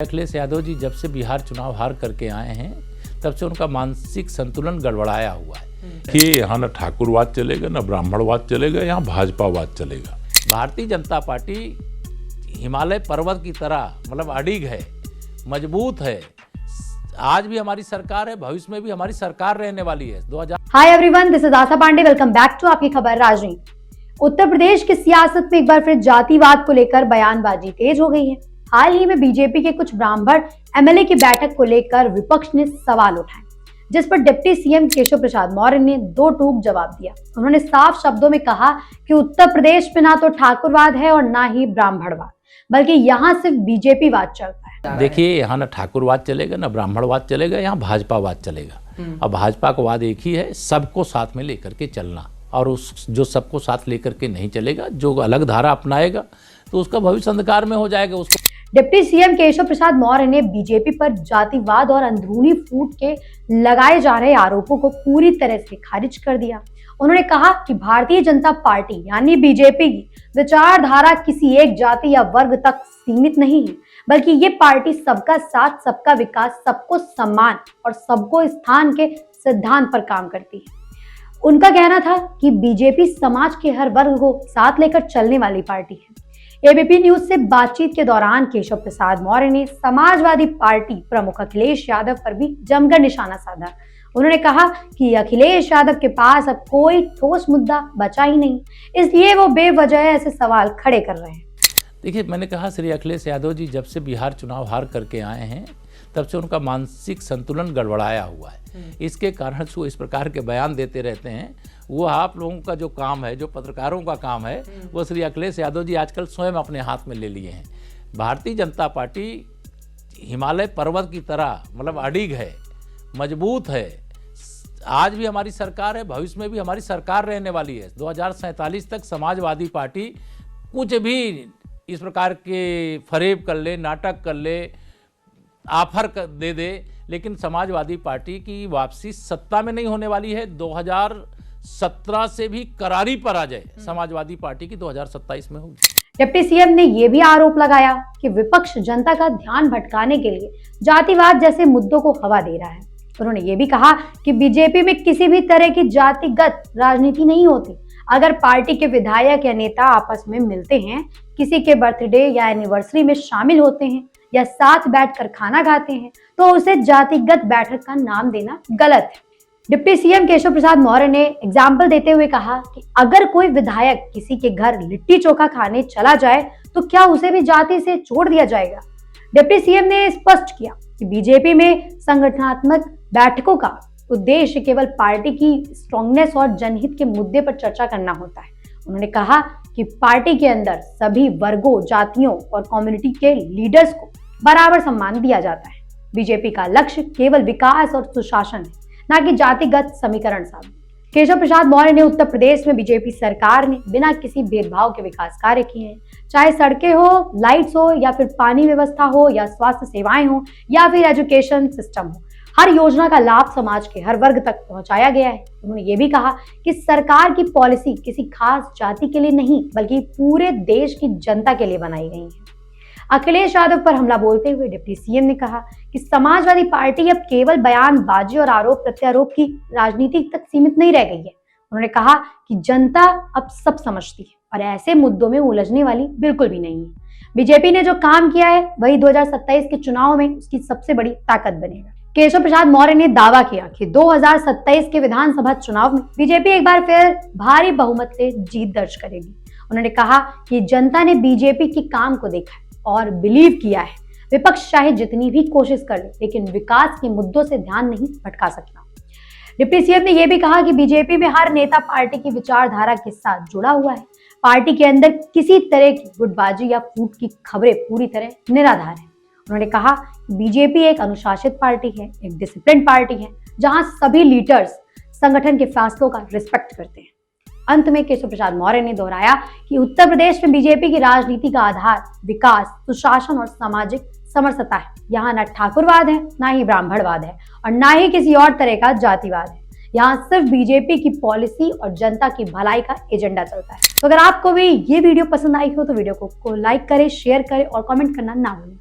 अखिलेश यादव जी जब से बिहार चुनाव हार करके आए हैं तब से उनका मानसिक संतुलन गड़बड़ाया हुआ है कि यहाँ न ठाकुरवाद चलेगा न ब्राह्मणवाद चलेगा, यहाँ भाजपावाद चलेगा। भारतीय जनता पार्टी हिमालय पर्वत की तरह मतलब अडिग है, मजबूत है। आज भी हमारी सरकार है, भविष्य में भी हमारी सरकार रहने वाली है। 2000 hi everyone, this is Asha Pandey. Welcome back to आपकी खबर राजनीति। उत्तर प्रदेश की सियासत में एक बार फिर जातिवाद को लेकर बयानबाजी तेज हो गई है। हाल ही में बीजेपी के कुछ ब्राह्मण एमएलए की बैठक को लेकर विपक्ष ने सवाल उठाए, जिस पर डिप्टी सीएम केशव प्रसाद मौर्य ने दो टूक जवाब दिया। उन्होंने साफ शब्दों में कहा कि उत्तर प्रदेश में ना तो ठाकुरवाद है और ना ही ब्राह्मणवाद, बल्कि यहाँ सिर्फ बीजेपी वाद चलता है। देखिए, यहाँ ना ठाकुरवाद चलेगा ना ब्राह्मणवाद चलेगा, यहाँ भाजपावाद चलेगा। अब भाजपा का वाद एक ही है, सबको साथ में लेकर के चलना। और उस जो सबको साथ लेकर के नहीं चलेगा, जो अलग धारा अपनाएगा, तो उसका भविष्य अंधकार में हो जाएगा। उसको डिप्टी सीएम केशव प्रसाद मौर्य ने बीजेपी पर जातिवाद और अंदरूनी फूट के लगाए जा रहे आरोपों को पूरी तरह से खारिज कर दिया। उन्होंने कहा कि भारतीय जनता पार्टी यानी बीजेपी की विचारधारा किसी एक जाति या वर्ग तक सीमित नहीं है, बल्कि ये पार्टी सबका साथ, सबका विकास, सबको सम्मान और सबको स्थान के सिद्धांत पर काम करती है। उनका कहना था कि बीजेपी समाज के हर वर्ग को साथ लेकर चलने वाली पार्टी है। एबीपी न्यूज से बातचीत के दौरान केशव प्रसाद मौर्य ने समाजवादी पार्टी प्रमुख अखिलेश यादव पर भी जमकर निशाना साधा। उन्होंने कहा कि अखिलेश यादव के पास अब कोई ठोस मुद्दा बचा ही नहीं, इसलिए वो बेवजह ऐसे सवाल खड़े कर रहे हैं। देखिए, मैंने कहा श्री अखिलेश यादव जी जब से बिहार चुनाव हार करके आए हैं तब से उनका मानसिक संतुलन गड़बड़ाया हुआ है। इसके कारण वो इस प्रकार के बयान देते रहते हैं। वो आप लोगों का जो काम है, जो पत्रकारों का काम है, वो श्री अखिलेश यादव जी आजकल स्वयं अपने हाथ में ले लिए हैं। भारतीय जनता पार्टी हिमालय पर्वत की तरह मतलब अडिग है, मजबूत है। आज भी हमारी सरकार है, भविष्य में भी हमारी सरकार रहने वाली है। 2047 तक समाजवादी पार्टी कुछ भी इस प्रकार के फरेब कर ले, नाटक कर ले, ऑफर दे दे, लेकिन समाजवादी पार्टी की वापसी सत्ता में नहीं होने वाली है। 2017 से भी करारी पराजय समाजवादी पार्टी की 2027 में होगी। डिप्टी सीएम ने यह भी आरोप लगाया कि विपक्ष जनता का ध्यान भटकाने के लिए जातिवाद जैसे मुद्दों को हवा दे रहा है। उन्होंने ये भी कहा कि बीजेपी में किसी भी तरह की जातिगत राजनीति नहीं होती। अगर पार्टी के विधायक या नेता आपस में मिलते हैं, किसी के बर्थडे या एनिवर्सरी में शामिल होते हैं या साथ बैठकर खाना खाते हैं, तो उसे जातिगत बैठक का नाम देना गलत है। डिप्टी सीएम केशव प्रसाद मौर्य ने एग्जाम्पल देते हुए कहा कि अगर कोई विधायक किसी के घर लिट्टी चोखा खाने चला जाए तो क्या उसे भी जाति से छोड़ दिया जाएगा। डिप्टी सीएम ने स्पष्ट किया कि बीजेपी में संगठनात्मक बैठकों का उद्देश्य केवल पार्टी की स्ट्रांगनेस और जनहित के मुद्दे पर चर्चा करना होता है। उन्होंने कहा कि पार्टी के अंदर सभी वर्गों, जातियों और कम्युनिटी के लीडर्स को बराबर सम्मान दिया जाता है। बीजेपी का लक्ष्य केवल विकास और सुशासन है, न कि जातिगत समीकरण साधना। केशव प्रसाद मौर्य ने उत्तर प्रदेश में बीजेपी सरकार ने बिना किसी भेदभाव के विकास कार्य किए हैं, चाहे सड़कें हो, लाइट्स हो, या फिर पानी व्यवस्था हो, या स्वास्थ्य सेवाएं हो, या फिर एजुकेशन सिस्टम हो। हर योजना का लाभ समाज के हर वर्ग तक पहुंचाया गया है। उन्होंने ये भी कहा कि सरकार की पॉलिसी किसी खास जाति के लिए नहीं, बल्कि पूरे देश की जनता के लिए बनाई गई है। अखिलेश यादव पर हमला बोलते हुए डिप्टी सीएम ने कहा कि समाजवादी पार्टी अब केवल बयानबाजी और आरोप प्रत्यारोप की राजनीति तक सीमित नहीं रह गई है। उन्होंने कहा कि जनता अब सब समझती है और ऐसे मुद्दों में उलझने वाली बिल्कुल भी नहीं है। बीजेपी ने जो काम किया है वही 2027 के चुनाव में उसकी सबसे बड़ी ताकत बनेगा। केशव प्रसाद मौर्य ने दावा किया कि 2027 के विधानसभा चुनाव में बीजेपी एक बार फिर भारी बहुमत से जीत दर्ज करेगी। उन्होंने कहा कि जनता ने बीजेपी के काम को देखा है और बिलीव किया है। विपक्ष चाहे जितनी भी कोशिश कर ले, लेकिन विकास के मुद्दों से ध्यान नहीं भटका सकता। डिप्टी सीएम ने यह भी कहा कि बीजेपी में हर नेता पार्टी की विचारधारा के साथ जुड़ा हुआ है। पार्टी के अंदर किसी तरह की गुटबाजी या फूट की खबरें पूरी तरह निराधार है। उन्होंने कहा कि बीजेपी एक अनुशासित पार्टी है, एक डिसिप्लिन पार्टी है, जहां सभी लीडर्स संगठन के फैसलों का रिस्पेक्ट करते हैं। अंत में केशव प्रसाद मौर्य ने दोहराया कि उत्तर प्रदेश में बीजेपी की राजनीति का आधार विकास, सुशासन और सामाजिक समरसता है। यहाँ न ठाकुरवाद है, ना ही ब्राह्मणवाद है, और ना ही किसी और तरह का जातिवाद है। यहाँ सिर्फ बीजेपी की पॉलिसी और जनता की भलाई का एजेंडा चलता है। तो अगर आपको भी ये वीडियो पसंद आई हो तो वीडियो को लाइक करें, शेयर करें और कमेंट करना ना भूलें।